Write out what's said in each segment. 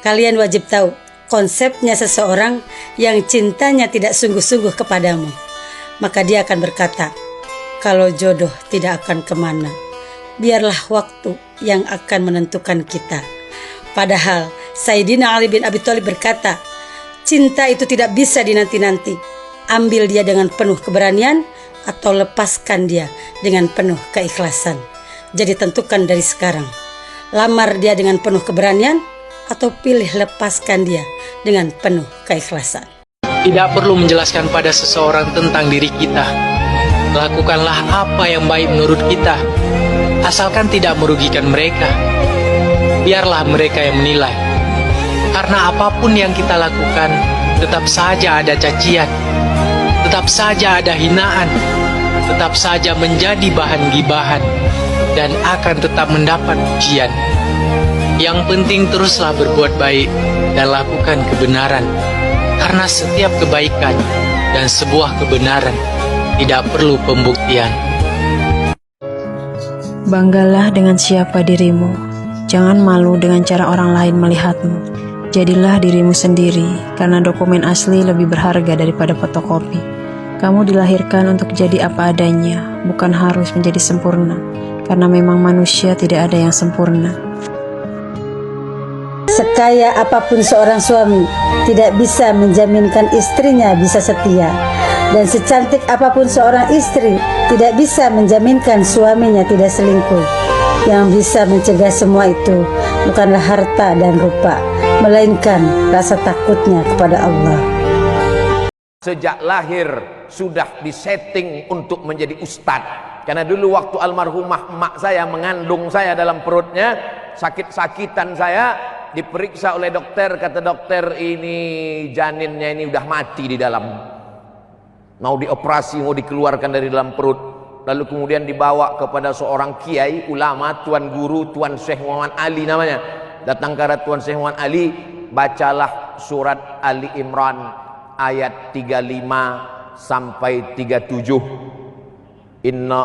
Kalian wajib tahu konsepnya seseorang yang cintanya tidak sungguh-sungguh kepadamu. Maka dia akan berkata, kalau jodoh tidak akan kemana, biarlah waktu yang akan menentukan kita. Padahal Sayyidina Ali bin Abi Thalib berkata, cinta itu tidak bisa dinanti-nanti. Ambil dia dengan penuh keberanian atau lepaskan dia dengan penuh keikhlasan. Jadi tentukan dari sekarang. Lamar dia dengan penuh keberanian atau pilih lepaskan dia dengan penuh keikhlasan. Tidak perlu menjelaskan pada seseorang tentang diri kita. Lakukanlah apa yang baik menurut kita, asalkan tidak merugikan mereka. Biarlah mereka yang menilai. Karena apapun yang kita lakukan, tetap saja ada cacian, tetap saja ada hinaan, tetap saja menjadi bahan gibahan, dan akan tetap mendapat pujian. Yang penting teruslah berbuat baik dan lakukan kebenaran. Karena setiap kebaikan dan sebuah kebenaran tidak perlu pembuktian. Banggalah dengan siapa dirimu. Jangan malu dengan cara orang lain melihatmu. Jadilah dirimu sendiri, karena dokumen asli lebih berharga daripada fotokopi. Kamu dilahirkan untuk jadi apa adanya, bukan harus menjadi sempurna. Karena memang manusia tidak ada yang sempurna. Sekaya apapun seorang suami, tidak bisa menjaminkan istrinya bisa setia. Dan secantik apapun seorang istri, tidak bisa menjaminkan suaminya tidak selingkuh. Yang bisa mencegah semua itu bukanlah harta dan rupa, melainkan rasa takutnya kepada Allah. Sejak lahir sudah disetting untuk menjadi ustadz. Karena dulu waktu almarhumah emak saya mengandung saya dalam perutnya, sakit-sakitan saya, diperiksa oleh dokter, kata dokter ini janinnya ini udah mati di dalam, mau dioperasi, mau dikeluarkan dari dalam perut. Lalu kemudian dibawa kepada seorang kiai ulama, tuan guru, Tuan Syekh Muhammad Ali namanya. Datang ke Tuan Syekh Muhammad Ali, bacalah surat Ali Imran ayat 35 sampai 37. Inna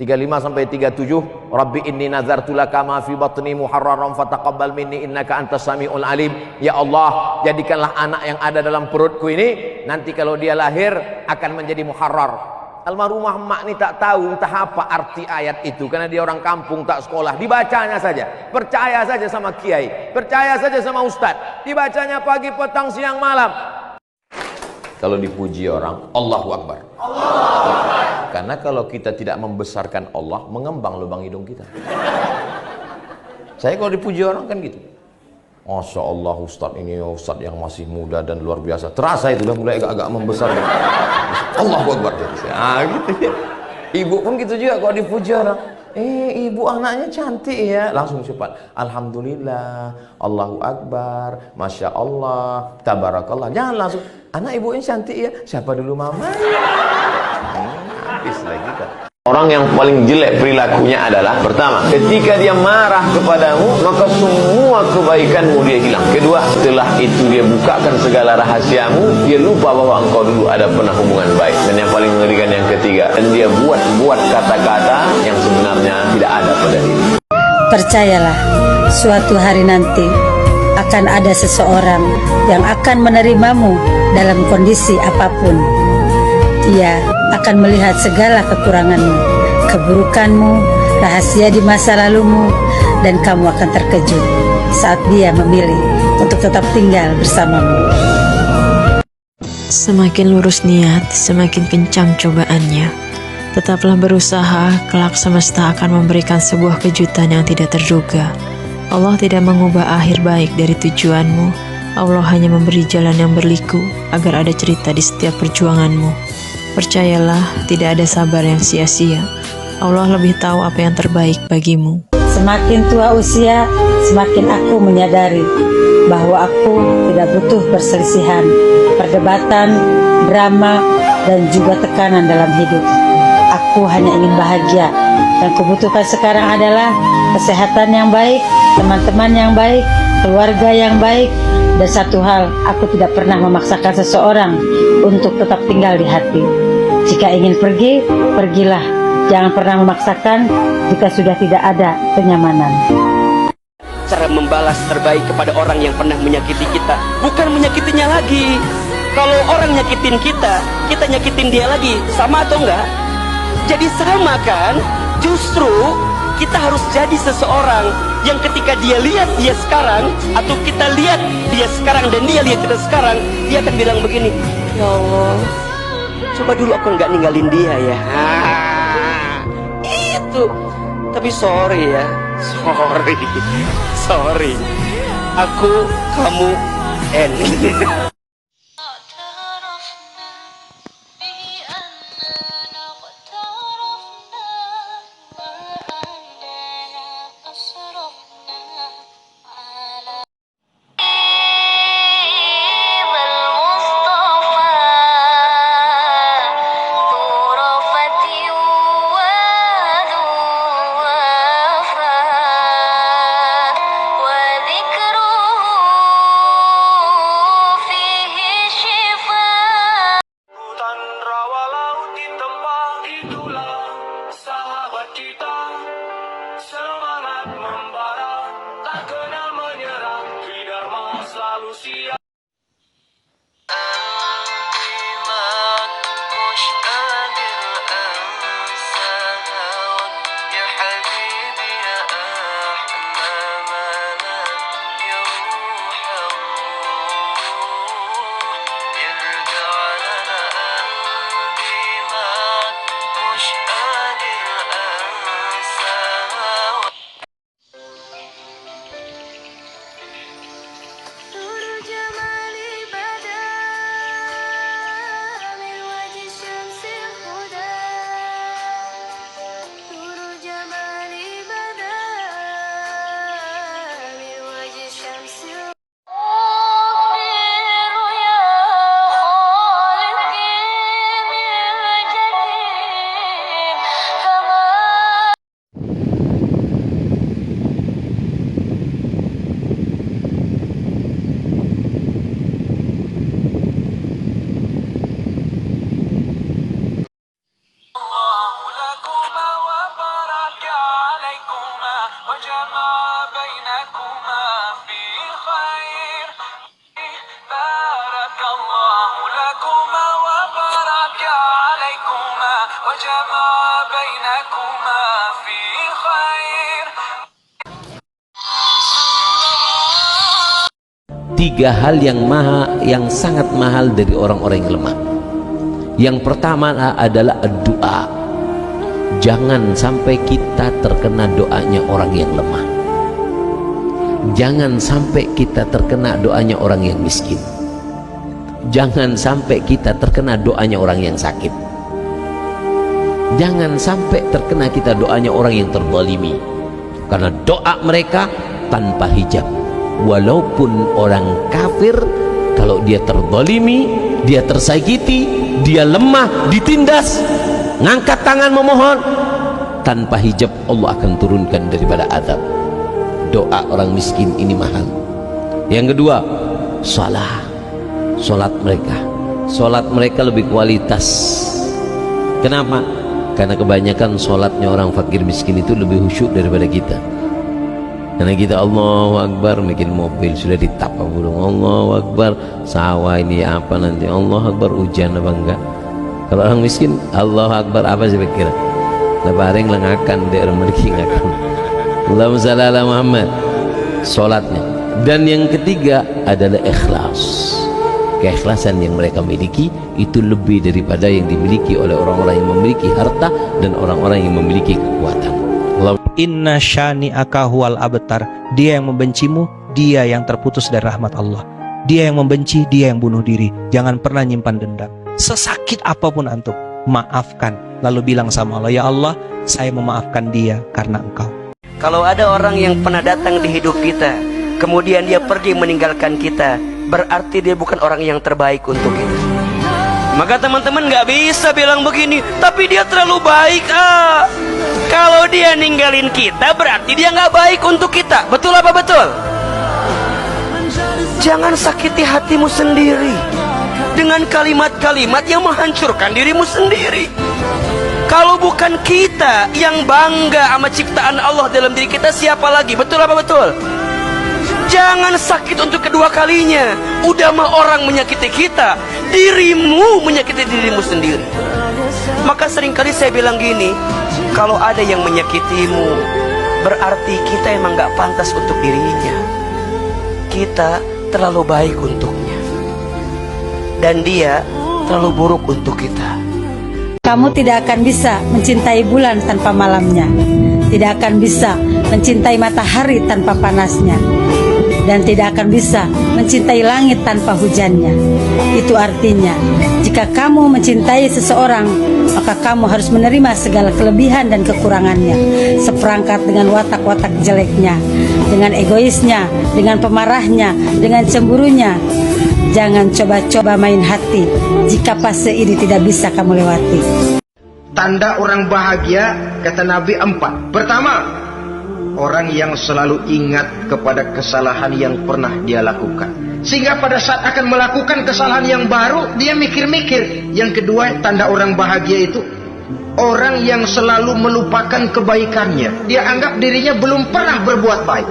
35 sampai 37, Rabbi inni nazartu laka ma fi batni muharraram fataqabbal minni innaka antas samiul alim. Ya Allah, jadikanlah anak yang ada dalam perutku ini nanti kalau dia lahir akan menjadi muharrar. Almarhumah emak ini tak tahu entah apa arti ayat itu, karena dia orang kampung tak sekolah. Dibacanya saja, percaya saja sama kiai, percaya saja sama ustadz, dibacanya pagi, petang, siang, malam. Kalau dipuji orang, Allahu Akbar. Karena kalau kita tidak membesarkan Allah, mengembang lubang hidung kita. Saya kalau dipuji orang kan gitu, Masya Allah Ustadz ini Ustadz yang masih muda dan luar biasa. Terasa itu udah mulai agak-agak membesar. Allahu Akbar. Gitu ya. Ibu pun gitu juga kalau dipuji orang, ibu anaknya cantik ya, langsung cepat Alhamdulillah, Allahu Akbar, Masya Allah, Tabarakallah. Jangan langsung, anak ibu ini cantik ya, siapa dulu mama? Habis lagi kita. Orang yang paling jelek perilakunya adalah, pertama, ketika dia marah kepadamu, maka semua kebaikanmu dia hilang. Kedua, setelah itu dia bukakan segala rahasiamu, dia lupa bahwa engkau dulu ada pernah hubungan baik. Dan yang paling mengerikan yang ketiga, dan dia buat kata-kata yang sebenarnya tidak ada pada diri. Percayalah, suatu hari nanti akan ada seseorang yang akan menerimamu dalam kondisi apapun. Ia akan melihat segala kekuranganmu, keburukanmu, rahasia di masa lalumu, dan kamu akan terkejut saat dia memilih untuk tetap tinggal bersamamu. Semakin lurus niat, semakin kencang cobaannya. Tetaplah berusaha, kelak semesta akan memberikan sebuah kejutan yang tidak terduga. Allah tidak mengubah akhir baik dari tujuanmu. Allah hanya memberi jalan yang berliku agar ada cerita di setiap perjuanganmu. Percayalah, tidak ada sabar yang sia-sia. Allah lebih tahu apa yang terbaik bagimu. Semakin tua usia, semakin aku menyadari bahwa aku tidak butuh perselisihan, perdebatan, drama, dan juga tekanan dalam hidup. Aku hanya ingin bahagia. Yang kubutuhkan sekarang adalah kesehatan yang baik, teman-teman yang baik, keluarga yang baik. Dan satu hal, aku tidak pernah memaksakan seseorang untuk tetap tinggal di hati. Jika ingin pergi, pergilah. Jangan pernah memaksakan jika sudah tidak ada kenyamanan. cara membalas terbaik kepada orang yang pernah menyakiti kita, bukan menyakitinya lagi. Kalau orang nyakitin kita, kita nyakitin dia lagi, sama atau enggak? Jadi sama kan? Justru kita harus jadi seseorang yang ketika dia lihat dia sekarang, atau kita lihat dia sekarang dan dia lihat kita sekarang, dia akan bilang begini, ya Allah, coba dulu aku nggak ninggalin dia ya. Itu. Tapi sorry ya, sorry. Aku, kamu, Tiga hal yang sangat mahal dari orang-orang yang lemah. Yang pertama adalah doa. Jangan sampai kita terkena doanya orang yang lemah. Jangan sampai kita terkena doanya orang yang miskin. Jangan sampai kita terkena doanya orang yang sakit. Jangan sampai terkena kita doanya orang yang terzalimi. Karena doa mereka tanpa hijab. Walaupun orang kafir, kalau dia terzalimi, dia tersakiti, dia lemah, ditindas, ngangkat tangan memohon, tanpa hijab Allah akan turunkan daripada azab. Doa orang miskin ini mahal. Yang kedua, salat mereka lebih kualitas. Kenapa? Karena kebanyakan salatnya orang fakir miskin itu lebih khusyuk daripada kita. Karena kita Allahu Akbar bikin mobil sudah ditapa burung, Allahu Akbar sawah ini apa nanti, Allahu Akbar hujan apa enggak. Kalau orang miskin Allahu Akbar apa sih pikir? Lebaring lengakan dia mereka ngakan. Allahumma shalli ala Muhammad. Salatnya. Dan yang ketiga adalah ikhlas. Keikhlasan yang mereka miliki itu lebih daripada yang dimiliki oleh orang-orang yang memiliki harta dan orang-orang yang memiliki kekuatan. Inna syani'aka huwal abtar. Dia yang membencimu, dia yang terputus dari rahmat Allah. Dia yang membenci, dia yang bunuh diri. Jangan pernah nyimpan dendam. Sesakit apapun antum, maafkan. Lalu bilang sama Allah, ya Allah, saya memaafkan dia karena engkau. Kalau ada orang yang pernah datang di hidup kita, kemudian dia pergi meninggalkan kita, berarti dia bukan orang yang terbaik untuk kita. Maka teman-teman nggak bisa bilang begini, tapi dia terlalu baik. Kalau dia ninggalin kita, berarti dia nggak baik untuk kita. Betul apa betul? Jangan sakiti hatimu sendiri dengan kalimat-kalimat yang menghancurkan dirimu sendiri. Kalau bukan kita yang bangga sama ciptaan Allah dalam diri kita, siapa lagi? Betul apa betul? Jangan sakit untuk kedua kalinya. Udah mah orang menyakiti kita, dirimu menyakiti dirimu sendiri. Maka seringkali saya bilang gini, kalau ada yang menyakitimu, berarti kita emang gak pantas untuk dirinya. Kita terlalu baik untuknya, dan dia terlalu buruk untuk kita. Kamu tidak akan bisa mencintai bulan tanpa malamnya, tidak akan bisa mencintai matahari tanpa panasnya, dan tidak akan bisa mencintai langit tanpa hujannya. Itu artinya, jika kamu mencintai seseorang, maka kamu harus menerima segala kelebihan dan kekurangannya, seperangkat dengan watak-watak jeleknya, dengan egoisnya, dengan pemarahnya, dengan cemburunya. Jangan coba-coba main hati jika fase ini tidak bisa kamu lewati. Tanda orang bahagia, kata Nabi, 4. Pertama, orang yang selalu ingat kepada kesalahan yang pernah dia lakukan, sehingga pada saat akan melakukan kesalahan yang baru, dia mikir-mikir. Yang kedua, tanda orang bahagia itu orang yang selalu melupakan kebaikannya. Dia anggap dirinya belum pernah berbuat baik,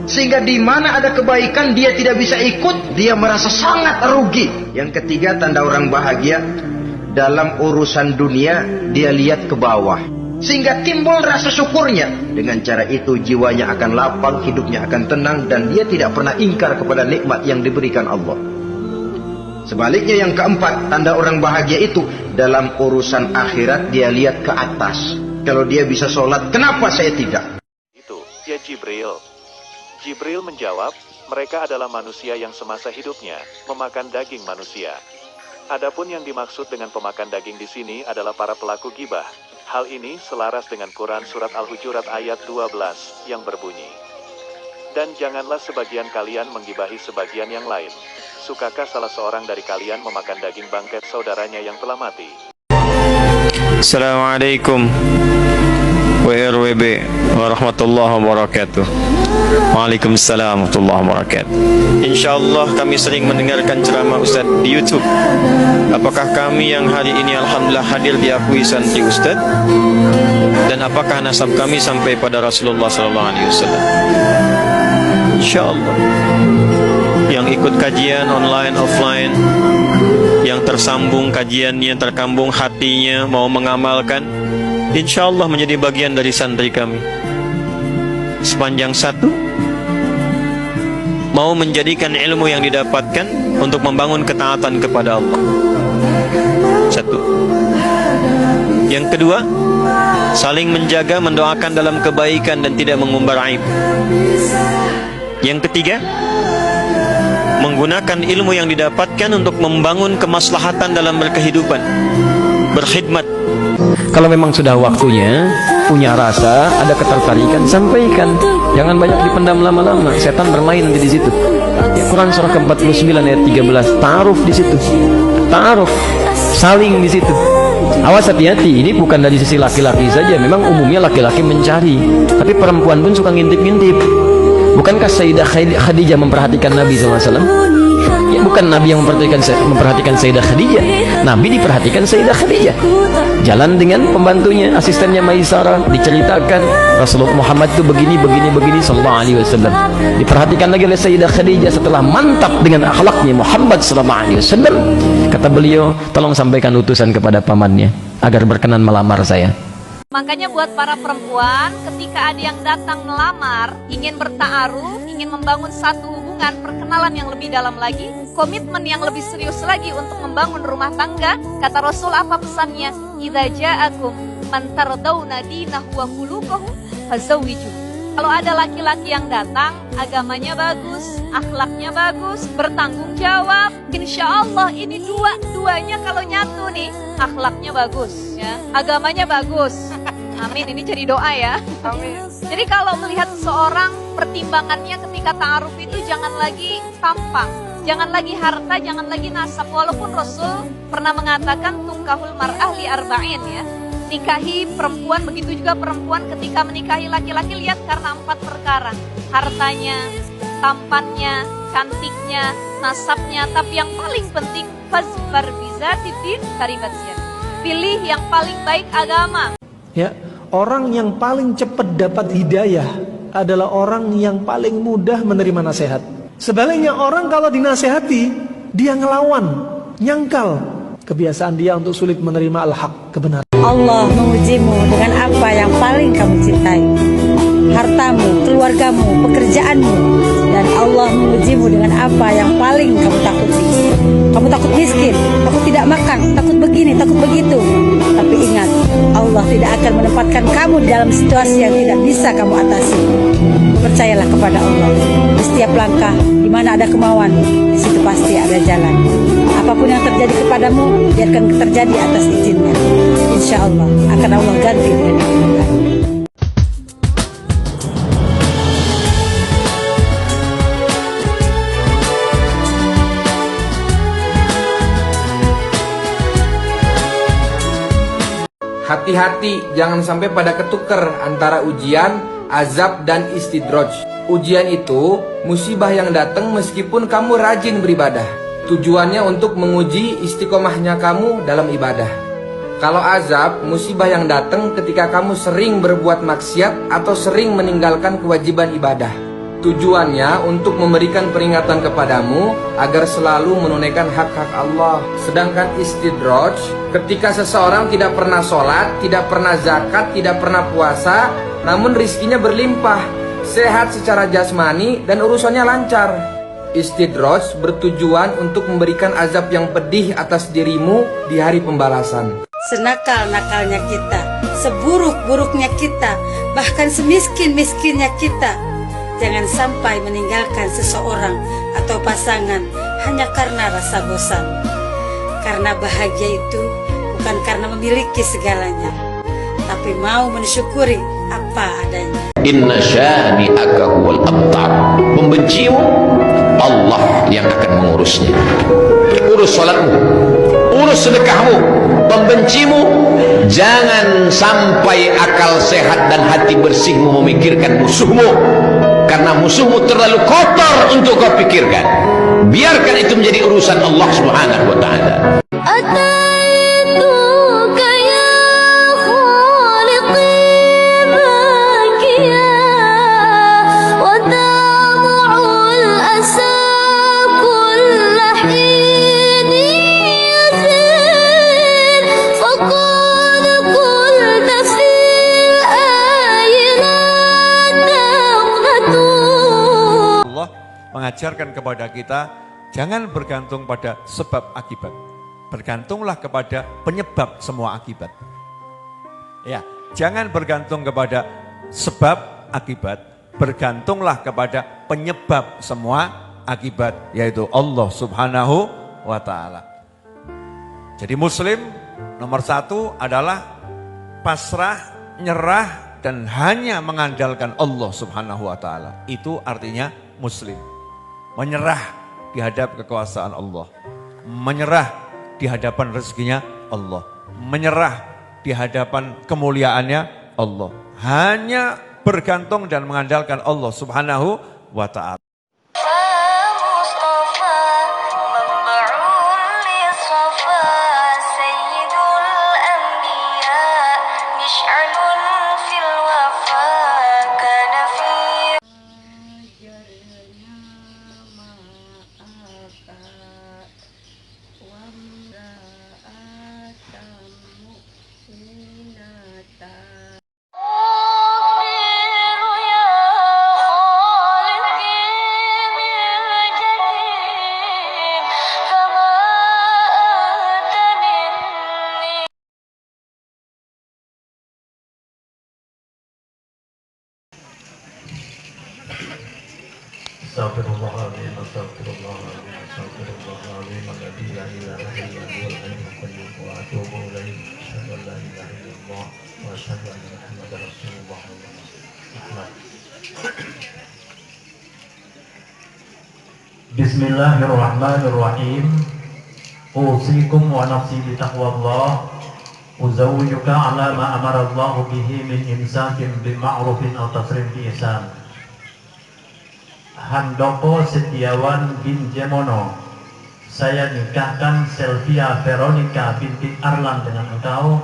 sehingga di mana ada kebaikan dia tidak bisa ikut, dia merasa sangat rugi. Yang ketiga, tanda orang bahagia, dalam urusan dunia dia lihat ke bawah, sehingga timbul rasa syukurnya. Dengan cara itu jiwanya akan lapang, hidupnya akan tenang, dan dia tidak pernah ingkar kepada nikmat yang diberikan Allah. Sebaliknya yang keempat, tanda orang bahagia itu dalam urusan akhirat dia lihat ke atas. Kalau dia bisa sholat, kenapa saya tidak? Itu, ya Jibril. Jibril menjawab, mereka adalah manusia yang semasa hidupnya memakan daging manusia. Adapun yang dimaksud dengan pemakan daging di sini adalah para pelaku gibah. Hal ini selaras dengan Quran surat Al-Hujurat ayat 12 yang berbunyi, dan janganlah sebagian kalian menggibahi sebagian yang lain. Sukakah salah seorang dari kalian memakan daging bangkai saudaranya yang telah mati? Assalamualaikum WRWB warahmatullahi wabarakatuh. Waalaikumsalam warahmatullahi wabarakatuh. InsyaAllah kami sering mendengarkan ceramah Ustaz di YouTube. Apakah kami yang hari ini alhamdulillah hadir diakui santri Ustaz? Dan apakah nasab kami sampai pada Rasulullah SAW? InsyaAllah. Yang ikut kajian online, offline, yang tersambung kajiannya, terkambung hatinya, mau mengamalkan, InsyaAllah menjadi bagian dari santri kami. Sepanjang satu, mau menjadikan ilmu yang didapatkan untuk membangun ketaatan kepada Allah. Satu. Yang kedua, saling menjaga, mendoakan dalam kebaikan dan tidak mengumbar aib. Yang ketiga, menggunakan ilmu yang didapatkan untuk membangun kemaslahatan dalam berkehidupan, berkhidmat. Kalau memang sudah waktunya, punya rasa, ada ketertarikan, sampaikan. Jangan banyak dipendam lama-lama. Setan bermain nanti di situ. Ya, Quran surah ke-49 ayat 13. Ta'aruf di situ. Ta'aruf, saling di situ. Awas, hati-hati. Ini bukan dari sisi laki-laki saja. Memang umumnya laki-laki mencari, tapi perempuan pun suka ngintip-ngintip. Bukankah Sayyidah Khadijah memperhatikan Nabi SAW? Ya, bukan Nabi yang memperhatikan Sayyidah Khadijah. Nabi diperhatikan Sayyidah Khadijah. Jalan dengan pembantunya, asistennya Maisarah, diceritakan Rasulullah Muhammad itu begini sallallahu alaihi wasallam. Diperhatikan lagi oleh Sayyidah Khadijah setelah mantap dengan akhlaknya Muhammad sallallahu alaihi wasallam. Kata beliau, tolong sampaikan utusan kepada pamannya agar berkenan melamar saya. Makanya buat para perempuan, ketika ada yang datang melamar, ingin berta'aruf, ingin membangun satu hubungan, perkenalan yang lebih dalam lagi, komitmen yang lebih serius lagi untuk membangun rumah tangga, kata Rasul apa pesannya? Idza ja'akum man tardawna dinahu wa khuluquhu fazawwiju. Kalau ada laki-laki yang datang, agamanya bagus, akhlaknya bagus, bertanggung jawab, insya Allah ini dua-duanya kalau nyatu nih, akhlaknya bagus, ya, agamanya bagus. Amin, ini jadi doa ya. Amin. Jadi kalau melihat seorang, pertimbangannya ketika ta'aruf itu jangan lagi tampang, jangan lagi harta, jangan lagi nasab. Walaupun Rasul pernah mengatakan tungkahul mar'ah li arba'in, ya. Nikahi perempuan, begitu juga perempuan ketika menikahi laki-laki, lihat karena 4 perkara. Hartanya, tampannya, cantiknya, nasabnya, tapi yang paling penting fazfar bizatid taribat siat. Pilih yang paling baik agama. Ya, orang yang paling cepat dapat hidayah adalah orang yang paling mudah menerima nasihat. Sebaliknya orang kalau dinasehati, dia ngelawan, nyangkal. Kebiasaan dia untuk sulit menerima al-haq, kebenaran. Allah mengujimu dengan apa yang paling kamu cintai. Hartamu, keluargamu, pekerjaanmu. Dan Allah mengujimu dengan apa yang paling kamu takuti. Kamu takut miskin, takut tidak makan, takut begini, takut begitu. Tapi ingat, Allah tidak akan menempatkan kamu di dalam situasi yang tidak bisa kamu atasi. Percayalah kepada Allah. Di setiap langkah, di mana ada kemauan, di situ pasti ada jalan. Apapun yang terjadi kepadamu, biarkan terjadi atas izinnya. Insya Allah akan Allah ganti dengan kemudahan. Hati-hati, jangan sampai pada ketuker antara ujian, azab, dan istidraj. Ujian itu musibah yang datang meskipun kamu rajin beribadah. Tujuannya untuk menguji istiqomahnya kamu dalam ibadah. Kalau azab, musibah yang datang ketika kamu sering berbuat maksiat atau sering meninggalkan kewajiban ibadah. Tujuannya untuk memberikan peringatan kepadamu agar selalu menunaikan hak-hak Allah. Sedangkan istidraj, ketika seseorang tidak pernah sholat, tidak pernah zakat, tidak pernah puasa, namun rizkinya berlimpah, sehat secara jasmani, dan urusannya lancar. Istidraj bertujuan untuk memberikan azab yang pedih atas dirimu di hari pembalasan. Senakal-nakalnya kita, seburuk-buruknya kita, bahkan semiskin-miskinnya kita, jangan sampai meninggalkan seseorang atau pasangan hanya karena rasa bosan. Karena bahagia itu bukan karena memiliki segalanya, tapi mau mensyukuri apa adanya. Inna syani'aka huwal abtar. Membencimu, Allah yang akan mengurusnya. Urus salatmu, urus sedekahmu. Membencimu, jangan sampai akal sehat dan hati bersihmu memikirkan musuhmu, karena musuhmu terlalu kotor untuk kau pikirkan. Biarkan itu menjadi urusan Allah Subhanahu wa ta'ala. Mengajarkan kepada kita jangan bergantung pada sebab akibat, bergantunglah kepada penyebab semua akibat. Ya, jangan bergantung kepada sebab akibat, bergantunglah kepada penyebab semua akibat, yaitu Allah Subhanahu wa ta'ala. Jadi muslim nomor satu adalah pasrah, nyerah, dan hanya mengandalkan Allah Subhanahu wa ta'ala. Itu artinya muslim. Menyerah di hadap kekuasaan Allah, menyerah di hadapan rezekinya Allah, menyerah di hadapan kemuliaannya Allah, hanya bergantung dan mengandalkan Allah Subhanahu wa ta'ala. Astagfirullahaladzim, astagfirullahaladzim, astagfirullahaladzim, alladzi la ilaha illa huwal hayyul qayyum wa atubu ilaihi, asyhadu an la ilaha illallah wa asyhadu anna Muhammadar Rasulullah. Bismillahirrahmanirrahim. Usikum wa nafsi bi taqwallah. Uzawwijuka ala ma amara Allah bihi min imsakin bil ma'rufin aw tasrim bi ihsan. Handoko Setiawan bin Jemono, saya nikahkan Selvia Veronica binti Arlan dengan engkau,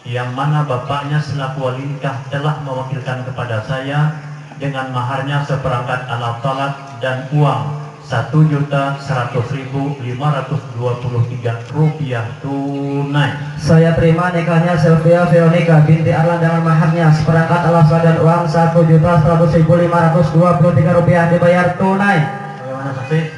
yang mana bapaknya selaku wali nikah telah mewakilkan kepada saya dengan maharnya seperangkat alat tolak dan uang 1.100.523 rupiah tunai. Saya terima nikahnya Sylvia Veronica binti Arlan dengan maharnya seperangkat alat sholat dan uang 1.100.523 rupiah dibayar tunai. Bagaimana saksi?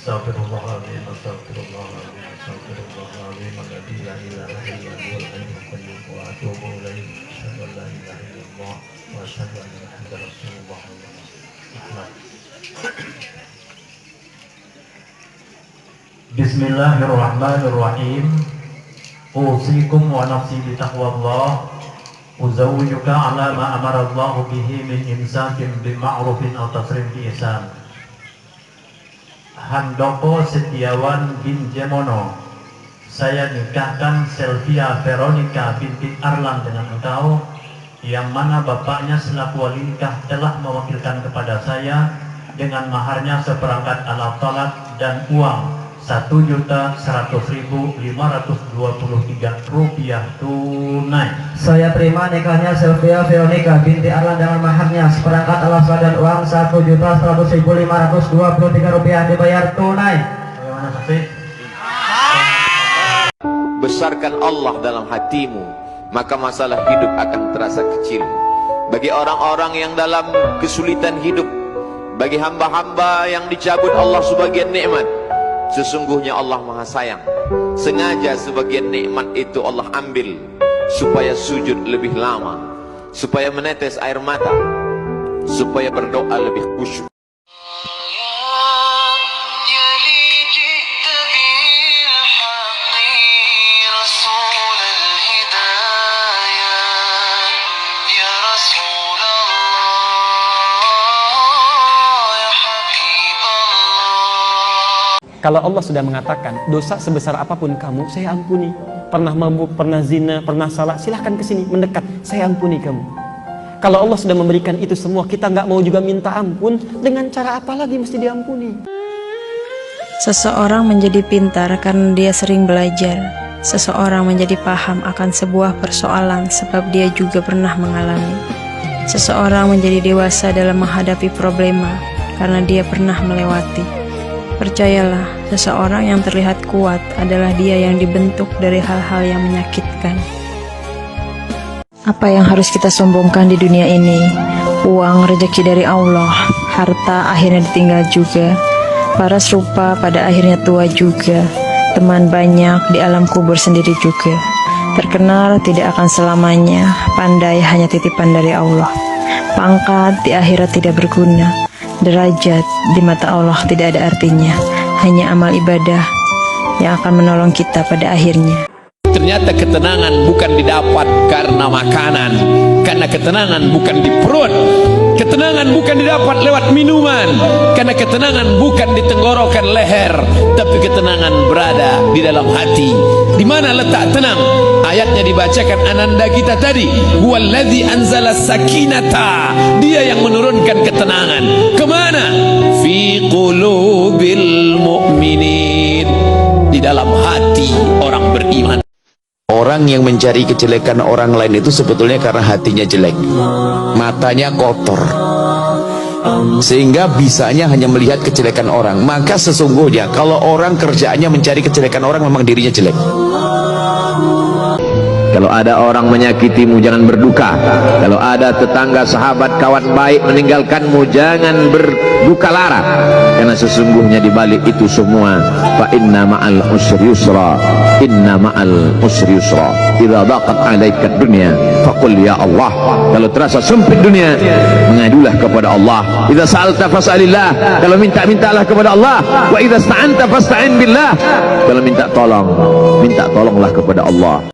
Astagfirullahaladzim, astagfirullahaladzim, astagfirullahaladzim, alladzi la ilaha illa huwal hayyul qayyum wa atubu ilaihi, asyhadu an la ilaha illallah wa asyhadu anna Muhammadar Rasulullah. Bismillahirrahmanirrahim. Usikum wa nafsi bitaqwallah. Uzawwijuka ala ma amara Allah bihi min imsakin bima'rufin aw tasrim bi ihsan. Handoko Setiawan bin Jemono, saya nikahkan Sylvia Veronica binti Arlan dengan engkau, yang mana bapaknya selaku wali nikah telah mewakilkan kepada saya dengan maharnya seperangkat alat tolak dan uang 1.100.523 rupiah tunai. Saya terima nikahnya Sylvia Veronica binti Arlan dengan maharnya seperangkat alat sholat dan uang 1.100.523 rupiah dibayar tunai. Bagaimana saksi? Besarkan Allah dalam hatimu, maka masalah hidup akan terasa kecil. Bagi orang-orang yang dalam kesulitan hidup, bagi hamba-hamba yang dicabut Allah sebagian nikmat, sesungguhnya Allah Maha Sayang. Sengaja sebagian nikmat itu Allah ambil supaya sujud lebih lama, supaya menetes air mata, supaya berdoa lebih khusyuk. Kalau Allah sudah mengatakan dosa sebesar apapun kamu, saya ampuni. Pernah mabuk, pernah zina, pernah salah, silahkan ke sini mendekat, saya ampuni kamu. Kalau Allah sudah memberikan itu semua, kita nggak mau juga minta ampun, dengan cara apa lagi mesti diampuni? Seseorang menjadi pintar karena dia sering belajar. Seseorang menjadi paham akan sebuah persoalan sebab dia juga pernah mengalami. Seseorang menjadi dewasa dalam menghadapi problema karena dia pernah melewati. Percayalah, seseorang yang terlihat kuat adalah dia yang dibentuk dari hal-hal yang menyakitkan. Apa yang harus kita sombongkan di dunia ini? Uang, rezeki dari Allah, harta akhirnya ditinggal juga, paras rupa pada akhirnya tua juga, teman banyak di alam kubur sendiri juga. Terkenal tidak akan selamanya, pandai hanya titipan dari Allah. Pangkat di akhirat tidak berguna, derajat di mata Allah tidak ada artinya, hanya amal ibadah yang akan menolong kita pada akhirnya. Ternyata ketenangan bukan didapat karena makanan, karena ketenangan bukan di perut, ketenangan bukan didapat lewat minuman, karena ketenangan bukan di tenggorokan leher, tapi ketenangan berada di dalam hati. Di mana letak tenang? Ayatnya dibacakan ananda kita tadi, huwallazi anzala sakinata, dia yang menurunkan ketenangan. Kemana? Fi qulubil mu'minin, di dalam hati orang beriman. Orang yang mencari kejelekan orang lain itu sebetulnya karena hatinya jelek, matanya kotor, sehingga bisanya hanya melihat kejelekan orang. Maka sesungguhnya kalau orang kerjaannya mencari kejelekan orang, memang dirinya jelek. Kalau ada orang menyakitimu, jangan berduka. Kalau ada tetangga, sahabat, kawan baik meninggalkanmu, jangan berduka lara. Karena sesungguhnya di balik itu semua, fa inna ma'al usri yusra, inna ma'al usri yusra. Idza daqat 'alaika dunya faqul ya Allah. Kalau terasa sempit dunia, mengadulah kepada Allah. Idza sa'alta fas'alillah. Kalau minta-mintalah kepada Allah. Wa idza sta'anta fasta'in billah. Kalau minta tolonglah kepada Allah.